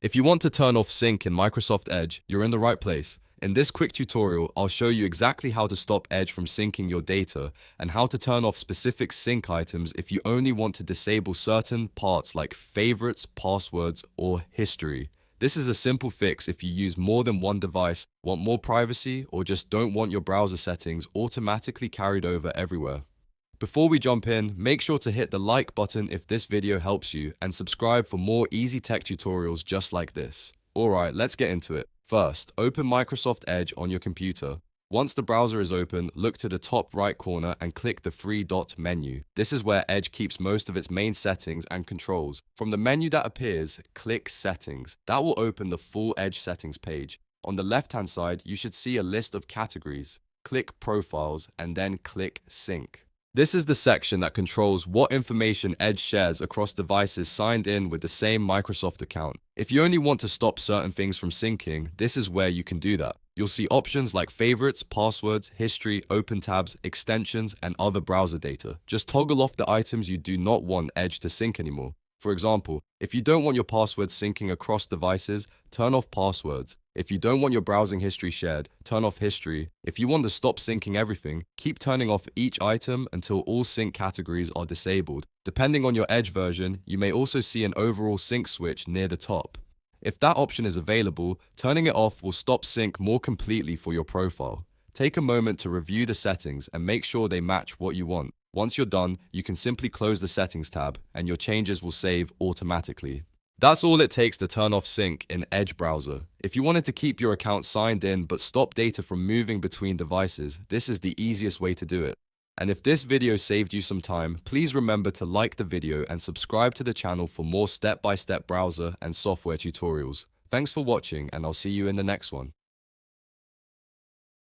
If you want to turn off sync in Microsoft Edge, you're in the right place. In this quick tutorial, I'll show you exactly how to stop Edge from syncing your data and how to turn off specific sync items if you only want to disable certain parts like favorites, passwords, or history. This is a simple fix if you use more than one device, want more privacy, or just don't want your browser settings automatically carried over everywhere. Before we jump in, make sure to hit the like button if this video helps you and subscribe for more easy tech tutorials just like this. Alright, let's get into it. First, open Microsoft Edge on your computer. Once the browser is open, look to the top right corner and click the three dot menu. This is where Edge keeps most of its main settings and controls. From the menu that appears, click Settings. That will open the full Edge settings page. On the left-hand side, you should see a list of categories. Click Profiles and then click Sync. This is the section that controls what information Edge shares across devices signed in with the same Microsoft account. If you only want to stop certain things from syncing, this is where you can do that. You'll see options like favorites, passwords, history, open tabs, extensions, and other browser data. Just toggle off the items you do not want Edge to sync anymore. For example, if you don't want your passwords syncing across devices, turn off passwords. If you don't want your browsing history shared, turn off history. If you want to stop syncing everything, keep turning off each item until all sync categories are disabled. Depending on your Edge version, you may also see an overall sync switch near the top. If that option is available, turning it off will stop sync more completely for your profile. Take a moment to review the settings and make sure they match what you want. Once you're done, you can simply close the Settings tab and your changes will save automatically. That's all it takes to turn off sync in Edge browser. If you wanted to keep your account signed in but stop data from moving between devices, this is the easiest way to do it. And if this video saved you some time, please remember to like the video and subscribe to the channel for more step-by-step browser and software tutorials. Thanks for watching and I'll see you in the next one.